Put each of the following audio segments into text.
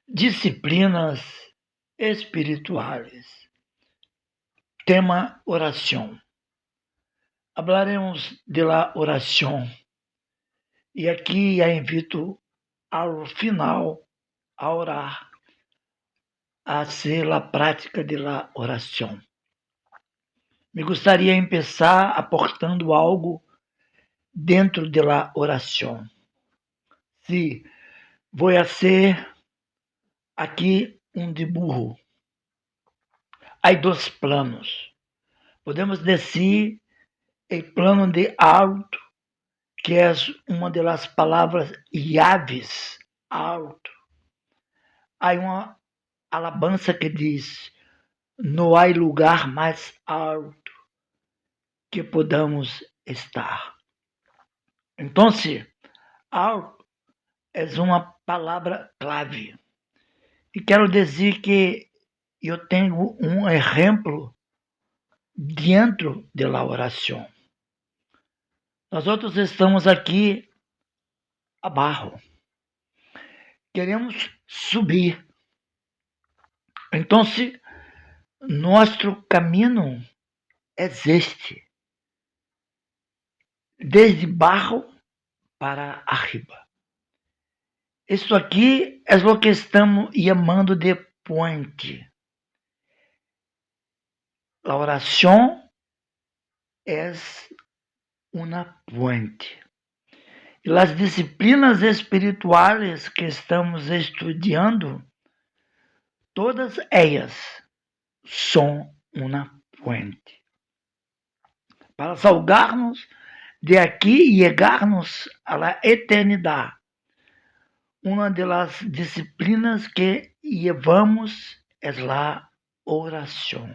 Disciplinas espirituales. Tema: oración. Hablaremos de la oración y aquí a invito ao final a orar, a hacer la prática de la oración. Me gostaria de empezar aportando algo dentro de la oración. Sí, vou fazer aqui dibujo. Há dois planos. Podemos dizer o plano de alto, que é uma das palavras-chaves, alto. Há uma alabança que diz: não há lugar mais alto que podamos estar. Então, alto é uma palavra clave. E quero dizer que eu tenho um exemplo dentro da oração. Nós outros estamos aqui abaixo. Queremos subir. Então, nosso caminho é este. Desde baixo para arriba. Isso aqui é o que estamos chamando de puente. A oração é uma puente. E as disciplinas espirituais que estamos estudando, todas elas são uma puente. Para salgar-nos de aqui e chegar-nos à eternidade. Uma das disciplinas que levamos é a oração.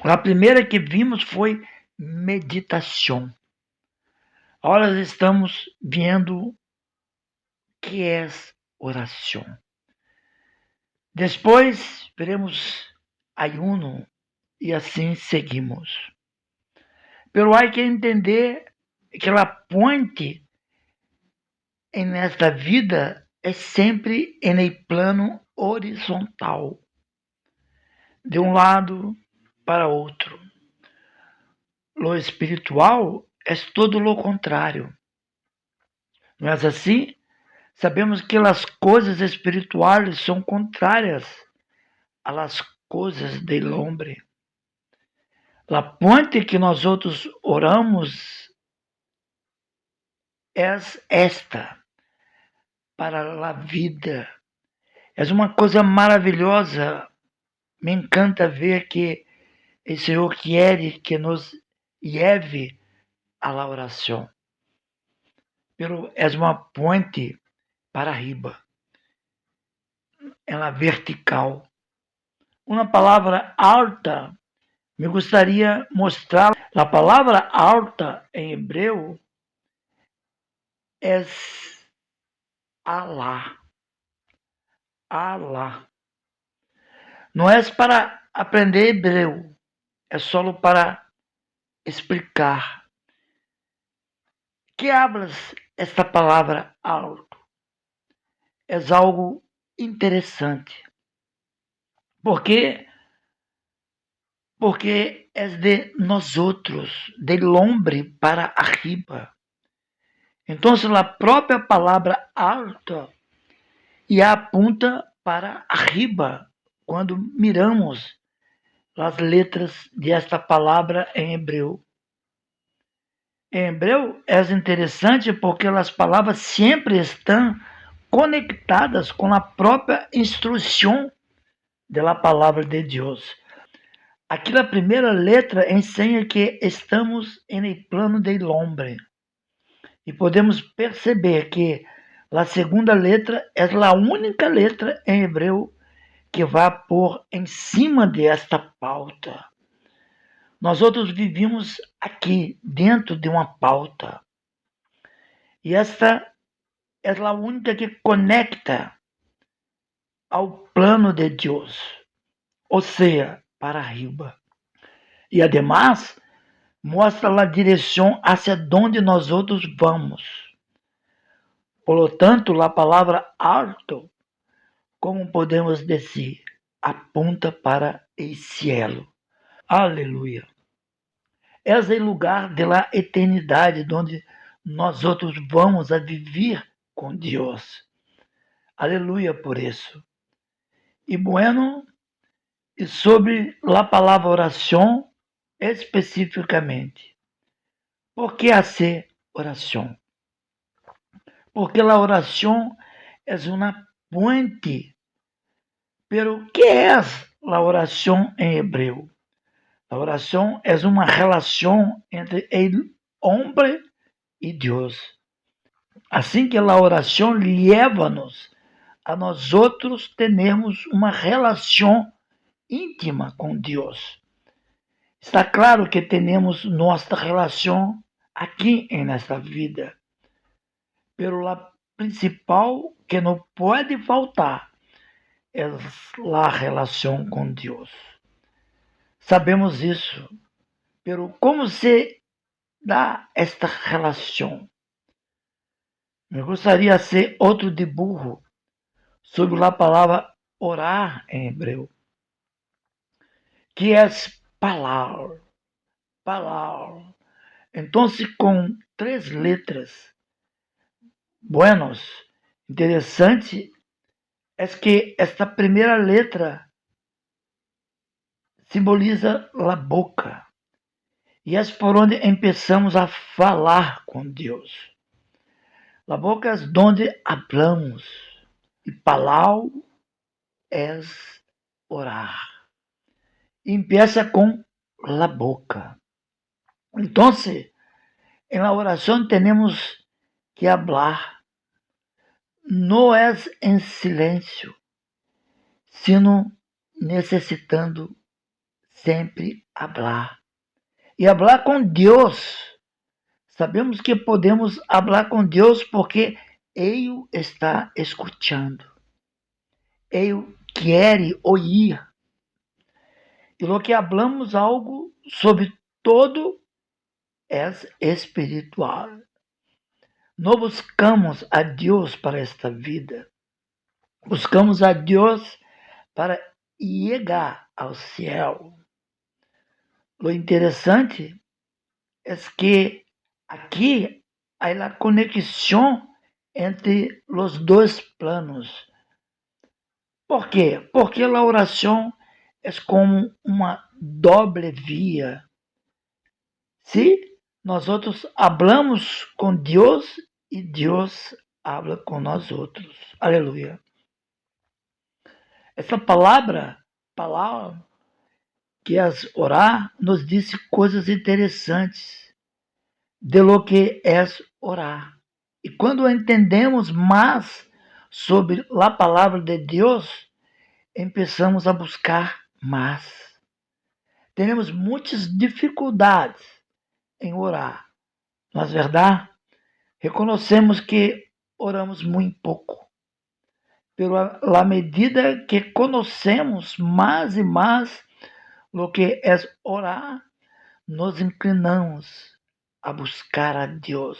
A primeira que vimos foi meditação. Agora estamos vendo o que é oração. Depois veremos ayuno e assim seguimos. Pero há que entender que a ponte nesta vida é sempre em plano horizontal, de um lado para outro. Lo espiritual é todo lo contrário. Não é assim? Sabemos que as coisas espirituais são contrárias às coisas del hombre. A ponte que nós outros oramos é esta, para a vida. É uma coisa maravilhosa. Me encanta ver que o Senhor quer que nos leve à oração. Pero é uma ponte para arriba, ela vertical. Uma palavra alta, me gostaria mostrar. A palavra alta em hebreu é Alá. Alá. Não é para aprender hebreu, é só para explicar. Que hablas esta palavra alto? É algo interessante. Porque é de nós outros, del hombre para arriba. Então, a própria palavra alta e aponta para arriba quando miramos as letras desta palavra em hebreu. Em hebreu é interessante porque as palavras sempre estão conectadas com a própria instrução da palavra de Deus. Aqui a primeira letra ensina que estamos em plano del hombre. E podemos perceber que a segunda letra é a única letra em hebreu que vai pôr em cima desta pauta. Nós outros vivemos aqui, dentro de uma pauta. E esta é a única que conecta ao plano de Deus, ou seja, para arriba. E, además, mostra a direção hacia onde nós outros vamos. Por lo tanto, a palavra alto, como podemos dizer, apunta para o cielo. Aleluia. É o lugar da eternidade, onde nós outros vamos a viver com Deus. Aleluia por isso. E bueno, e sobre a palavra oração especificamente. Por que hacer oração? Porque a oração é uma puente. Pero que é a oração em hebreu? A oração é uma relação entre o homem e Deus. Assim que a oração leva-nos a nós outros termos uma relação íntima com Deus. Está claro que temos nossa relação aqui em nossa vida, pero a principal que não pode faltar é a relação com Deus. Sabemos isso, pero como se dá esta relação? Me gostaria de ser outro dibujo sobre a palavra orar em hebreu, que é palavra. Palavra. Então, com 3 letras. Buenos, interessante é que esta primeira letra simboliza a boca. E é por onde começamos a falar com Deus. A boca é onde hablamos. E palau é orar. E empieza com a boca. Então, em la oração temos que hablar. Não é em silêncio, sino necessitando sempre hablar. E hablar com Deus. Sabemos que podemos hablar com Deus porque Ele está escutando. Ele quer ouvir. E lo que hablamos algo sobre todo é espiritual. Não buscamos a Deus para esta vida. Buscamos a Deus para chegar ao céu. Lo interessante é que aqui há a conexão entre os dois planos. Por quê? Porque a oração é como uma doble via. Se nós outros hablamos com Deus e Deus habla com nós outros. Aleluia. Essa palavra que é orar, nos diz coisas interessantes de lo que é orar. E quando entendemos mais sobre a palavra de Deus, começamos a buscar mais. Temos muitas dificuldades em orar. Mas, verdade, reconhecemos que oramos muito pouco. Pela medida que conhecemos mais e mais o que é orar, nos inclinamos a buscar a Deus.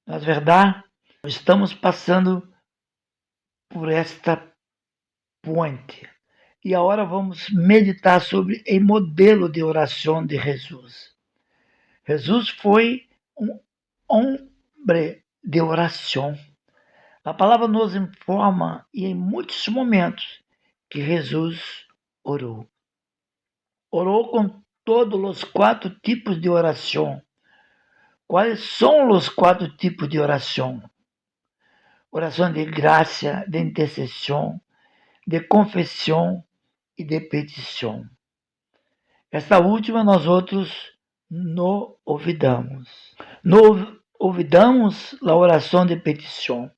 Na verdade, estamos passando por esta ponte. E agora vamos meditar sobre o modelo de oração de Jesus. Jesus foi um homem de oração. A palavra nos informa, e em muitos momentos, que Jesus orou. Orou com todos os 4 tipos de oração. Quais são os 4 tipos de oração? Oração de graça, de intercessão, de confissão e de petição. Esta última nós outros não olvidamos. Não olvidamos a oração de petição.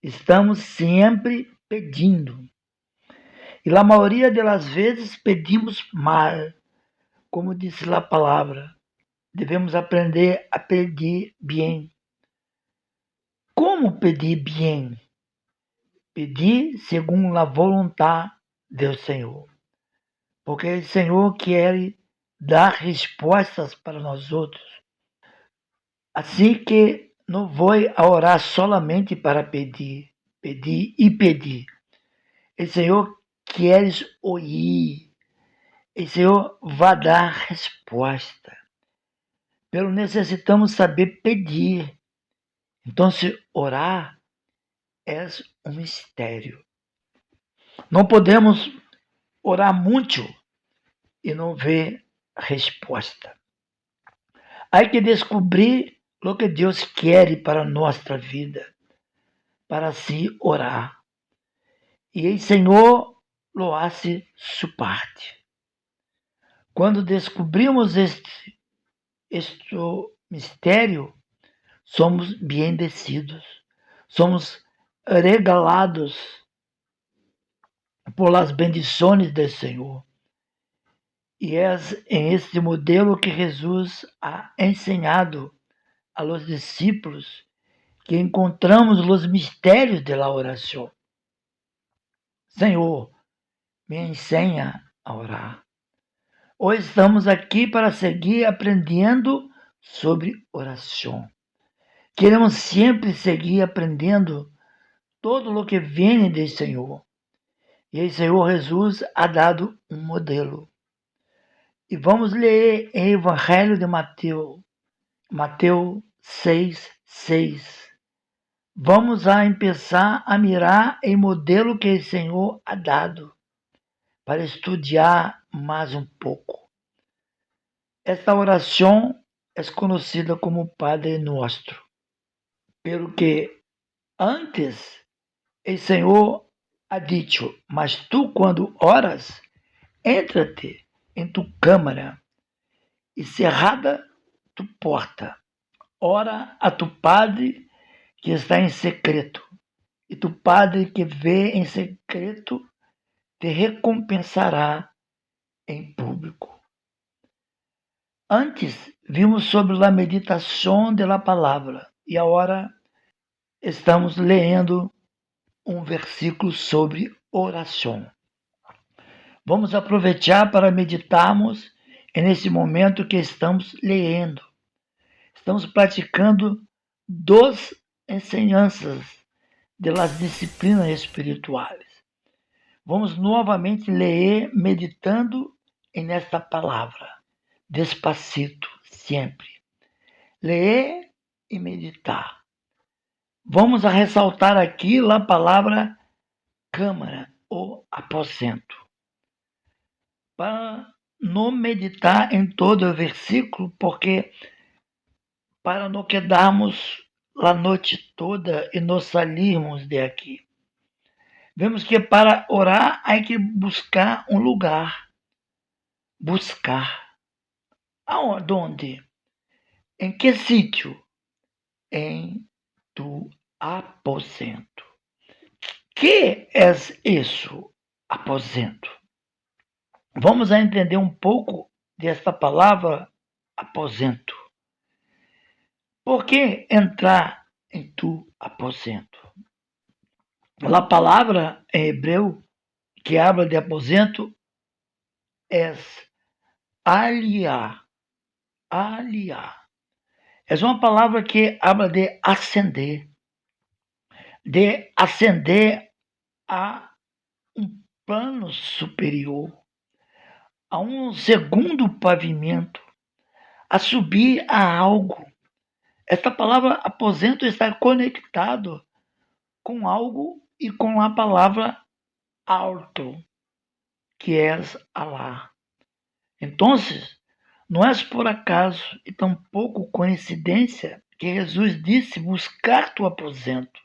Estamos sempre pedindo. E a maioria das vezes pedimos mal, como diz a palavra. Devemos aprender a pedir bem. Como pedir bem? Pedir segundo a vontade do Senhor. Porque o Senhor quer dar respostas para nós outros. Assim que não vou a orar solamente para pedir, pedir e pedir. O Senhor queres ouvir. O Senhor vai dar resposta. Pelo necessitamos saber pedir. Então, se orar é um mistério. Não podemos orar muito e não ver resposta. Há que descobrir o que Deus quer para a nossa vida, para assim orar. E o Senhor lo hace su parte. Quando descobrimos este mistério, somos bendecidos, somos regalados por las bendições do Senhor. E é em este modelo que Jesus ha ensinado a los discípulos que encontramos os mistérios da oração. Senhor, me ensina a orar. Hoje estamos aqui para seguir aprendendo sobre oração. Queremos sempre seguir aprendendo todo o que vem do Senhor. E o Senhor Jesus ha dado um modelo. E vamos ler em Evangelho de Mateus, Mateus 6:6. Vamos a começar a mirar o modelo que o Senhor ha dado, para estudar mais um pouco. Esta oração é conhecida como Padre Nosso, pelo que antes o Senhor ha dicho, mas tu quando oras, entra-te em tu câmara e cerrada tu porta, ora a tu Padre que está em secreto, e tu Padre que vê em secreto te recompensará em público. Antes vimos sobre a meditação da palavra e agora estamos lendo um versículo sobre oração. Vamos aproveitar para meditarmos nesse momento que estamos lendo. Estamos praticando 2 ensinanças das disciplinas espirituais. Vamos novamente ler meditando nesta palavra, despacito, sempre. Ler e meditar. Vamos a ressaltar aqui a palavra câmara ou aposento. Para não meditar em todo o versículo, porque para não quedarmos a noite toda e não sairmos de aqui. Vemos que para orar há que buscar um lugar. Buscar. Aonde? Em que sítio? Em tu aposento. Que é isso, aposento? Vamos a entender um pouco desta palavra aposento. Por que entrar em tu aposento? A palavra em hebreu que habla de aposento é aliar. Aliar. É uma palavra que habla de ascender a um plano superior, a um segundo pavimento, a subir a algo. Esta palavra aposento está conectado com algo e com a palavra alto, que é Alá. Então, não é por acaso e tampouco coincidência que Jesus disse buscar tu aposento.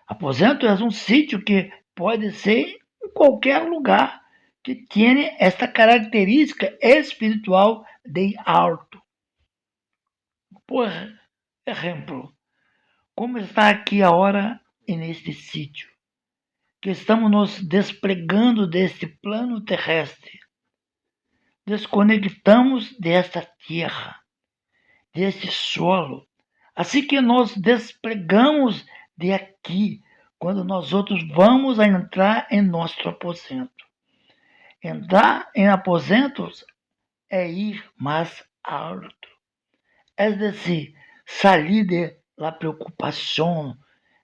Aposento é um sítio que pode ser em qualquer lugar que tenha esta característica espiritual de alto. Por exemplo, como está aqui agora neste sítio, que estamos nos desplegando deste plano terrestre, desconectamos desta terra, deste solo, assim que nós desplegamos de aqui, quando nós outros vamos a entrar em nosso aposento. Entrar em aposentos é ir mais alto, é decir, sair de a preocupação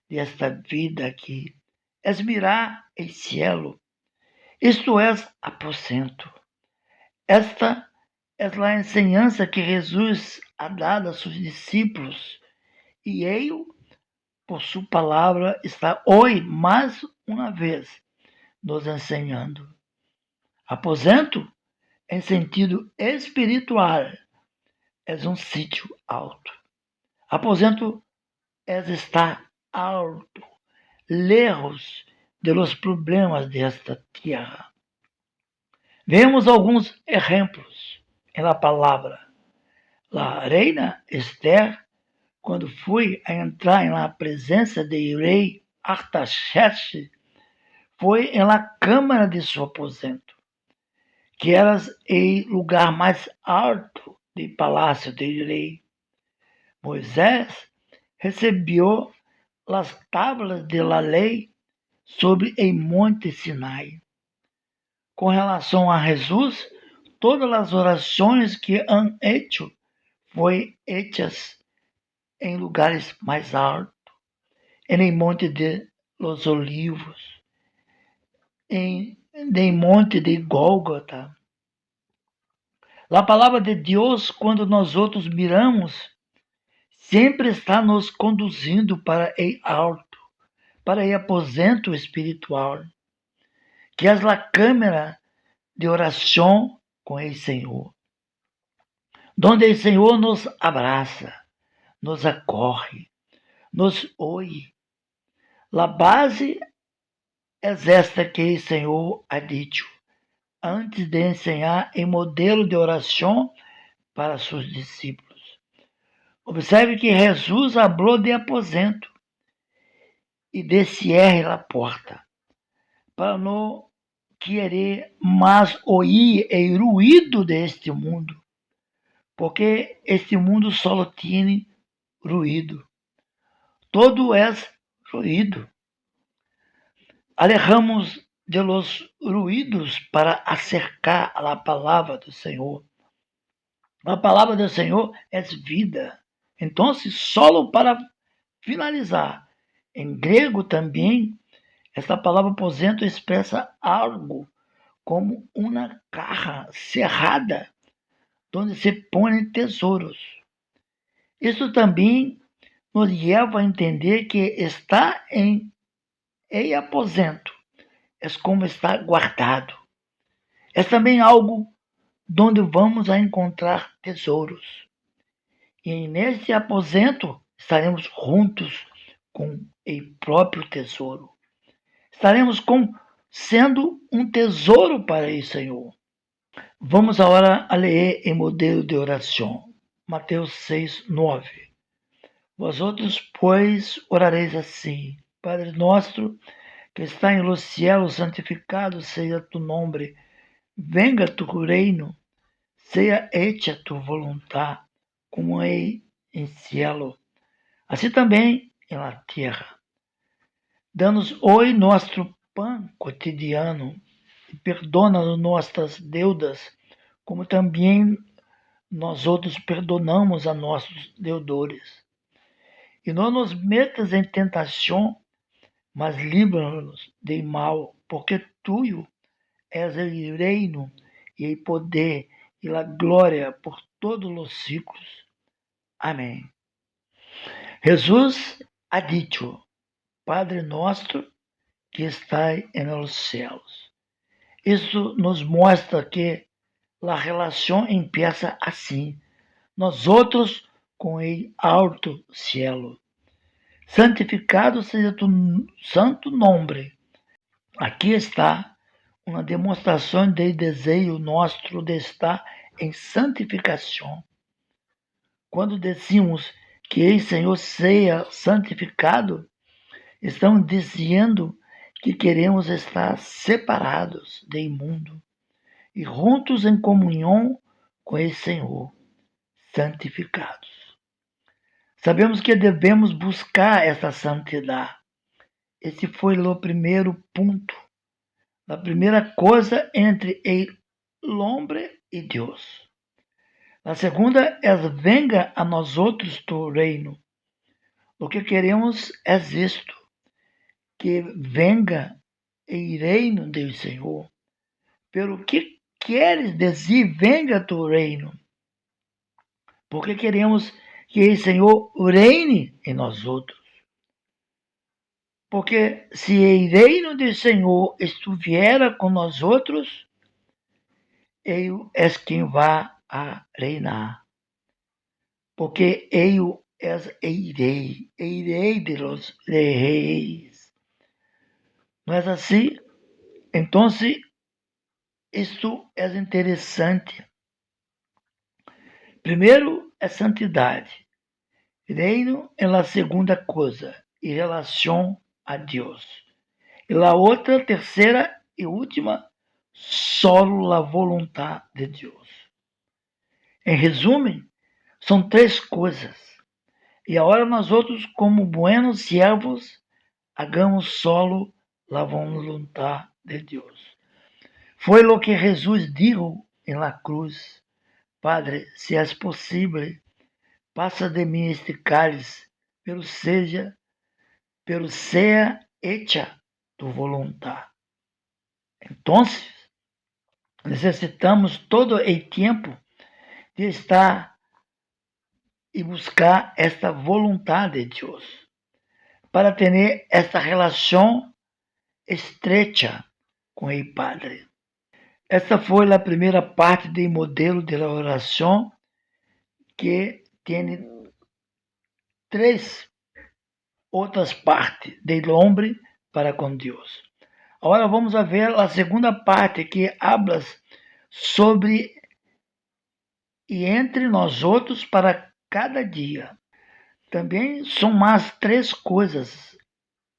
desta vida aqui é mirar o cielo. Isto é aposento. Esta é a enseñança que Jesus ha dado a seus discípulos e ele, por sua palavra, está hoje mais uma vez nos ensinando. Aposento, em sentido espiritual, é um sítio alto. Aposento é estar alto, lejos de los problemas desta terra. Vemos alguns exemplos na palavra. A reina Esther, quando foi a entrar na presença do rei Artaxerxes, foi na câmara de seu aposento, que era o lugar mais alto do palácio do rei. Moisés recebeu as tábuas da lei sobre o monte Sinai. Com relação a Jesus, todas as orações que han hecho foram hechas em lugares mais altos, em monte de los Olivos, em monte de Gólgota. A palavra de Deus, quando nós outros miramos, sempre está nos conduzindo para o alto, para o aposento espiritual, que é a câmara de oração com o Senhor, onde o Senhor nos abraça, nos acorre, nos ouve. A base é esta que o Senhor ha dito antes de ensinar o modelo de oração para seus discípulos. Observe que Jesus falou de aposento e de cierre a porta, para não querer mais ouvir o ruído deste mundo, porque este mundo só tem ruído. Todo é ruído. Alejamos de los ruídos para acercar a palavra do Senhor. A palavra do Senhor é vida. Então, solo para finalizar, em grego também, esta palavra aposento expressa algo como uma caja cerrada, onde se põem tesouros. Isso também nos leva a entender que está em aposento é como estar guardado. É também algo onde vamos a encontrar tesouros. E nesse aposento estaremos juntos com o próprio tesouro. Estaremos sendo um tesouro para o Senhor. Vamos agora a ler em modelo de oração. Mateus 6, 9. Vós outros, pois, orareis assim: Padre nosso, que está em los cielos, santificado seja tu nombre. Venga tu reino, seja hecha tu voluntad, como é em cielo, assim também em la tierra. Dá-nos hoje nosso pão cotidiano e perdona-nos nossas deudas, como também nós outros perdonamos a nossos deudores. E não nos metas em tentação, mas livra-nos do mal, porque tuyo és o reino e o poder e a glória por todos os ciclos. Amém. Jesus ha dicho: Padre nuestro que está en los cielos. Isso nos mostra que a relação empieza assim, nós outros com o alto cielo. Santificado seja tu santo nome. Aqui está uma demonstração de desejo nosso de estar em santificação. Quando decimos que o Senhor seja santificado, estamos dizendo que queremos estar separados do mundo e juntos em comunhão com o Senhor, santificados. Sabemos que devemos buscar essa santidade. Esse foi o primeiro ponto, a primeira coisa entre o homem e Deus. A segunda é: venga a nós outros tu reino. O que queremos é isto, que venga el reino do Senhor. Pelo que queres dizer, venga tu reino? Porque queremos que o Senhor reine em nós outros. Porque se o reino do Senhor estiver com nós outros, Ele é quem vai a reinar. Porque Ele é o rei dos reis. Não é assim? Então, isto é interessante. Primeiro é santidade. Reino é a segunda coisa, em relação a Deus. E a outra, terceira e última, solo a vontade de Deus. Em resumo, são três coisas. E agora nós outros, como buenos servos, hagamos solo a vontade de Deus. Foi o que Jesus disse em la cruz: Padre, se é possível, passa de mim este cálice, pero sea hecha tu voluntad. Então, necessitamos todo o tempo de estar e buscar esta vontade de Deus, para ter esta relação estrecha com o Padre. Esta foi a primeira parte do modelo de oração, que tem três outras partes do homem para com Deus. Agora vamos a ver a segunda parte, que habla sobre e entre nós outros para cada dia. Também são mais três coisas.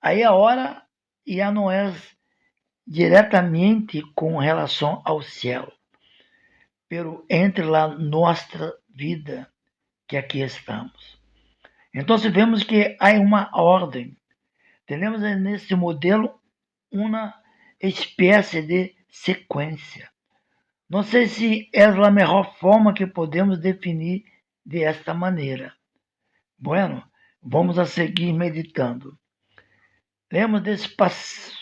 Aí a hora já não é diretamente com relação ao céu, pero entre a nossa vida que aqui estamos. Então vemos que há uma ordem. Temos nesse modelo uma espécie de sequência. Não sei se é a melhor forma que podemos definir desta maneira. Bueno, vamos a seguir meditando. Lemos desse passo,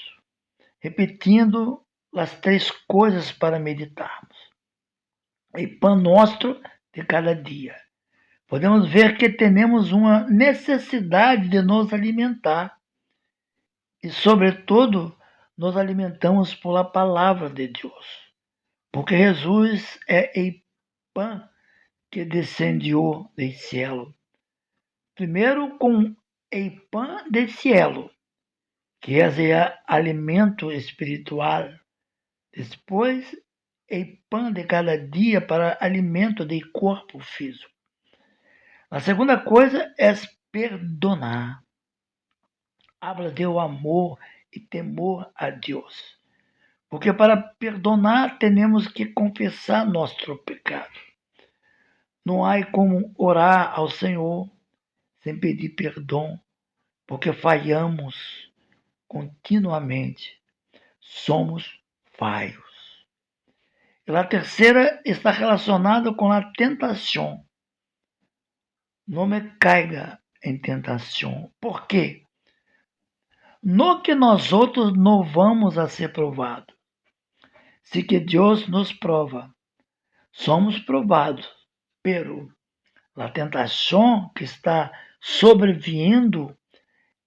repetindo as três coisas para meditarmos. O pão nosso de cada dia. Podemos ver que temos uma necessidade de nos alimentar. E, sobretudo, nos alimentamos pela palavra de Deus. Porque Jesus é o pão que descendiu do céu. Primeiro com o pão do céu, que é o alimento espiritual. Depois, o pão de cada dia para alimento do corpo físico. A segunda coisa é perdonar. Habla de amor e temor a Deus. Porque para perdonar temos que confessar nosso pecado. Não há como orar ao Senhor sem pedir perdão, porque falhamos continuamente. Somos falhos. E a terceira está relacionada com a tentação. Não me caiga em tentação. Por quê? No que nós outros não vamos a ser provados. Se que Deus nos prova, somos provados. Pero a tentação que está sobrevindo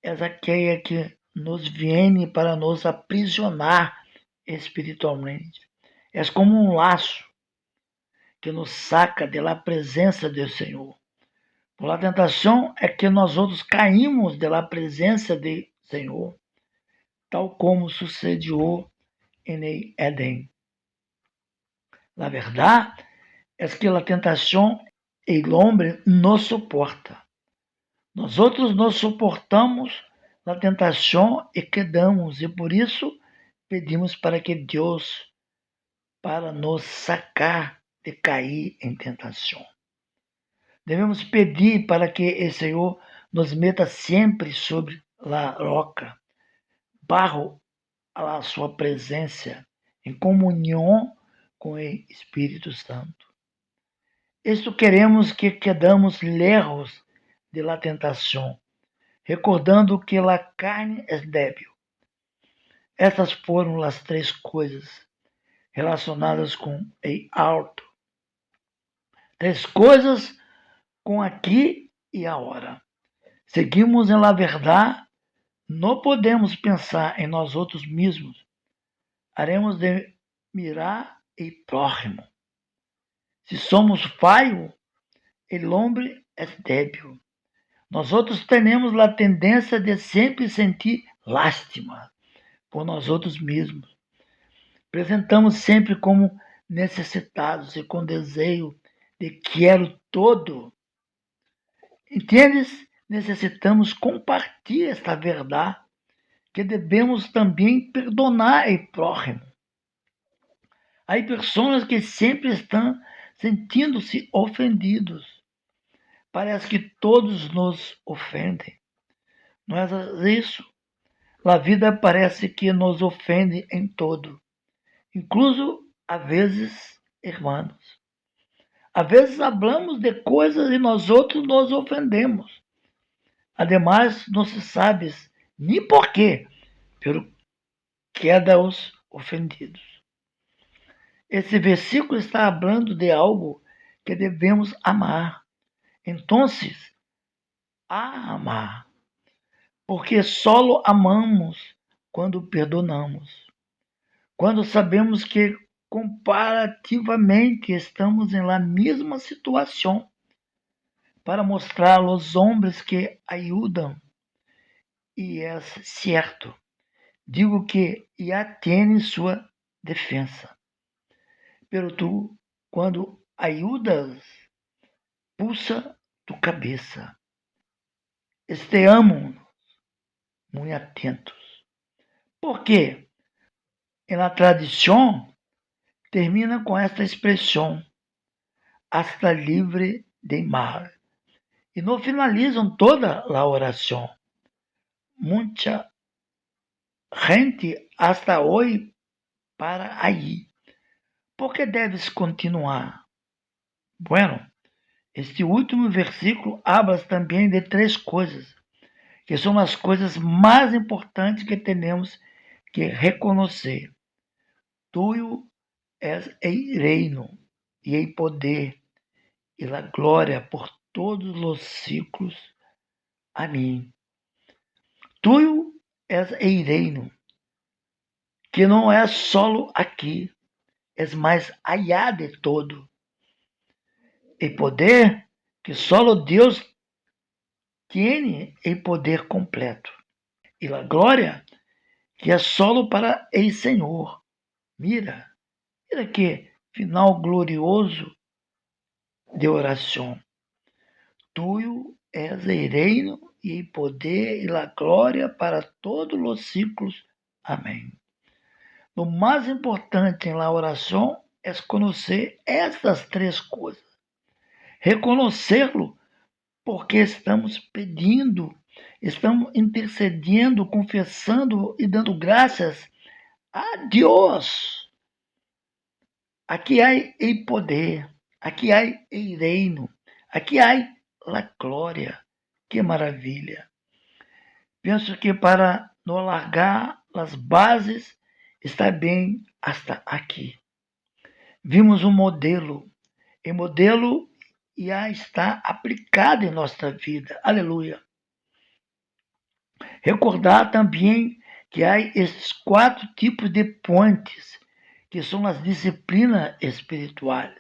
é aquela que nos vem para nos aprisionar espiritualmente. É como um laço que nos saca da presença do Senhor. Por a tentação é que nós outros caímos da presença do Senhor, tal como sucedeu em Éden. Na verdade, é que a tentação o homem não suporta. Nós outros não suportamos a tentação e quedamos, e por isso pedimos para que Deus para nos sacar de cair em tentação. Devemos pedir para que o Senhor nos meta sempre sobre a roca, barro a sua presença, em comunhão com o Espírito Santo. Isto queremos que quedamos lejos de la tentação, recordando que la carne é débil. Essas foram as três coisas relacionadas com el alto. Três coisas com aqui e agora. Seguimos em la verdade, não podemos pensar em nós outros mesmos. Haremos de mirar el prójimo. Se somos falhos, el hombre é débil. Nós outros temos a tendência de sempre sentir lástima por nós outros mesmos. Apresentamos sempre como necessitados e com desejo de quero todo. Entendes? Necessitamos compartilhar esta verdade, que devemos também perdonar o prójimo. Há pessoas que sempre estão sentindo-se ofendidos. Parece que todos nos ofendem. Não é isso? A vida parece que nos ofende em todo, incluso a vezes, irmãos. Às vezes falamos de coisas e nós outros nos ofendemos. Ademais, não se sabe nem porquê, pelo queda os ofendidos. Esse versículo está falando de algo que devemos amar. Então, a amar. Porque só amamos quando perdonamos. Quando sabemos que comparativamente estamos em la mesma situação, para mostrar aos homens que ajudam. E é certo. Digo que já tem sua defesa. Pero tu, quando ajudas, pulsa tu cabeça. Estejamos muito atentos. Porque na tradição termina com esta expressão, hasta livre de mal. E não finalizam toda a oração. Muita gente hasta hoje para aí. Por que deves continuar? Bueno, este último versículo habla também de três coisas, que são as coisas mais importantes que temos que reconhecer. Tuyo és el reino, e el poder, e a glória por todos os ciclos. Amém. Tuyo és el reino, que não é solo aqui, é mais allá de todo. E poder que solo Deus tem o poder completo. E a glória que é solo para el Senhor. Mira que final glorioso de oração. Tuyo és el reino e o poder e a glória para todos os ciclos. Amém. O mais importante na oração é conhecer estas três coisas. Reconhecê-lo porque estamos pedindo, estamos intercedendo, confessando e dando graças a Deus. Aqui há o poder, aqui há o reino, aqui há a glória. Que maravilha! Penso que para não largar as bases está bem hasta aqui. Vimos um modelo, e modelo já está aplicado em nossa vida. Aleluia! Recordar também que há esses 4 tipos de pontes, que são as disciplinas espirituais.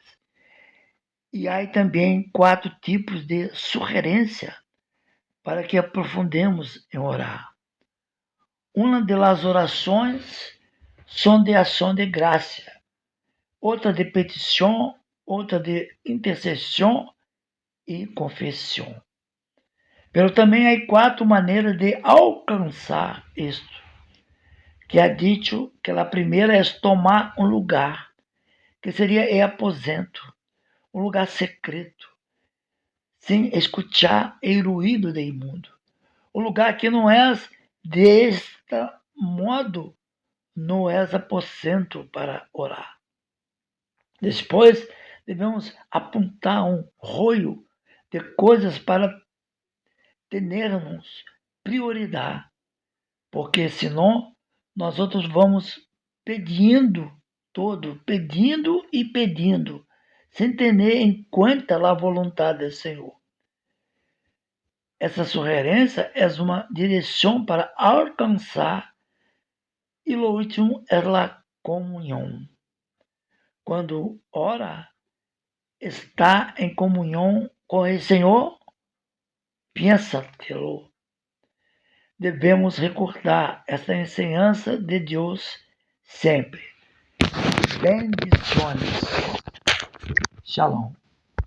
E há também 4 tipos de sugerência para que aprofundemos em orar. Uma das orações são de ação de graça, outra de petição, outra de intercessão e confissão. Pero também há 4 maneiras de alcançar isto. Que é dito que a primeira é tomar um lugar, que seria o aposento, um lugar secreto, sem escutar o ruído do mundo. Um lugar que não é deste modo, não é aposento para orar. Depois, devemos apontar um rolho de coisas para termos prioridade, porque senão nós outros vamos pedindo pedindo e pedindo, sem ter em conta a vontade do Senhor. Essa sugerência é uma direção para alcançar, e o último é a comunhão. Quando ora, está em comunhão com o Senhor, pensa-te-lo. Devemos recordar essa ensinança de Deus sempre. Bendições. Shalom.